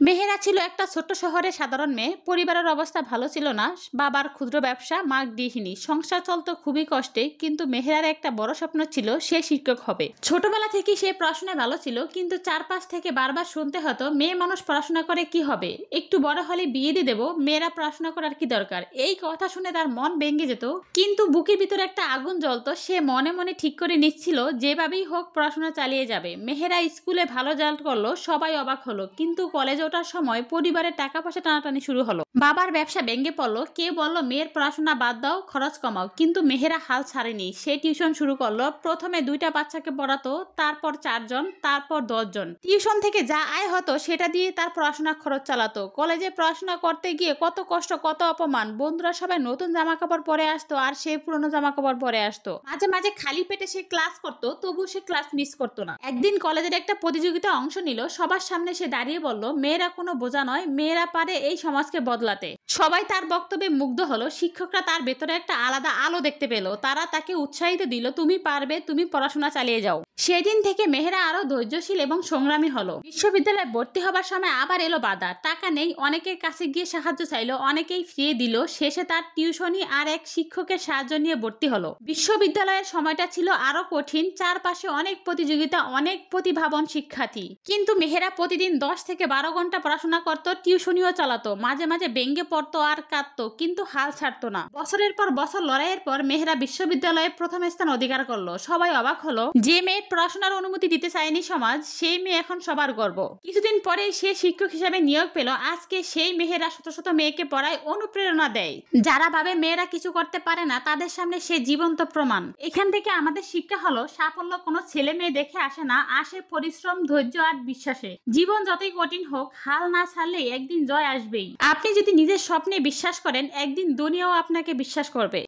মেহেরা ছিল একটা ছোট্ট শহরের সাধারণ মেয়ে। পরিবারের অবস্থা ভালো ছিল না। বাবার ক্ষুদ্র ব্যবসা, মা গৃহিণী। সংসার চলতো খুবই কষ্টে, কিন্তু মেহেরার একটা বড় স্বপ্ন ছিল সে শিক্ষক হবে। ছোটবেলা থেকেই সে পড়াশোনায় ভালো ছিল, কিন্তু চারপাশ থেকে বারবার শুনতে হতো মেয়ে মানুষ পড়াশোনা করে কি হবে, একটু বড় হলে বিয়ে দিয়ে দেবো, মেয়েরা পড়াশোনা করার কি দরকার। এই কথা শুনে তার মন ভেঙে যেত, কিন্তু বুকের ভিতরে একটা আগুন জ্বলতো। সে মনে মনে ঠিক করে নিচ্ছিল যেভাবেই হোক পড়াশোনা চালিয়ে যাবে। মেহেরা স্কুলে ভালো রেজাল্ট করলো, সবাই অবাক হলো, কিন্তু কলেজে ওঠার সময় পরিবারের টাকা পয়সা টানাটানি শুরু হলো। বাবার ব্যবসা ভেঙে পড়লো। কেউ বলল মেয়ের পড়াশোনা বাদ দাও, খরচ কমাও, কিন্তু মেহেরা হাল ছাড়েনি। সে টিউশন শুরু করলো। প্রথমে 2টা বাচ্চাকে পড়াতো, তারপর 4জন, তারপর 10জন। টিউশন থেকে যা আয় হতো সেটা দিয়ে তার পড়াশোনা খরচ চালাতো। কলেজে পড়াশোনা করতে গিয়ে কত কষ্ট, কত অপমান। বন্ধুরা সবাই নতুন জামা কাপড় পরে আসতো, আর সে পুরনো জামা কাপড় পরে আসতো। মাঝে মাঝে খালি পেটে সে ক্লাস করতো, তবু সে ক্লাস মিস করতো না। একদিন কলেজের একটা প্রতিযোগিতা অংশ নিল। সবার সামনে সে দাঁড়িয়ে বলল, মেয়েরা কোনো বোঝা নয়, মেয়েরা পারে এই সমাজকে বদলাতে। সবাই তার বক্তব্যে মুগ্ধ হলো। শিক্ষকরা তার ভেতরে একটা আলাদা আলো দেখতে পেল। তারা তাকে উৎসাহিত দিল, তুমি পারবে, তুমি পড়াশোনা চালিয়ে যাও। সেদিন থেকে মেহেরা আরো ধৈর্যশীল এবং সংগ্রামী হলো। বিশ্ববিদ্যালয়ে ভর্তি হবার সময় আবার এলো বাধা। টাকা নেই, অনেকের কাছে গিয়ে সাহায্য চাইলো, অনেকেই ফিরিয়ে দিল। শেষে তার টিউশনি আর এক শিক্ষকের সাহায্য নিয়ে ভর্তি হলো। বিশ্ববিদ্যালয়ের সময়টা ছিল আরো কঠিন। চারপাশে অনেক প্রতিযোগিতা, অনেক প্রতিভাবান শিক্ষার্থী, কিন্তু মেহেরা প্রতিদিন 10 থেকে 12 ঘন্টা পড়াশোনা করতো, টিউশনিও চালাতো। মাঝে মাঝে ভেঙে পড়তো আর কাঁদতো, কিন্তু হাল ছাড়তো না। বছরের পর বছর লড়াইয়ের পর মেহেরা বিশ্ববিদ্যালয়ে প্রথম স্থান অধিকার করলো। সবাই অবাক হলো, যে মেয়ে পড়াশোনার অনুমতি দিতে চায়নি সমাজ, সেই মেয়ে এখন সবার গর্ব। কিছুদিন পরে সে শিক্ষক হিসেবে নিয়োগ পেল। আজকে সেই মেহেরা শত শত মেয়েকে পড়ায়, অনুপ্রেরণা দেয়। যারা ভাবে মেয়েরা কিছু করতে পারে না, তাদের সামনে সে জীবন্ত প্রমাণ। এখান থেকে আমাদের শিক্ষা হলো, সাফল্য কোনো ছেলে মেয়ে দেখে আসে না, আসে পরিশ্রম, ধৈর্য আর বিশ্বাসে। জীবন যতই কঠিন হোক, হাল না ছাড়লে একদিন জয় আসবেই। আপনি যদি নিজের স্বপ্নে বিশ্বাস করেন, একদিন দুনিয়াও আপনাকে বিশ্বাস করবে।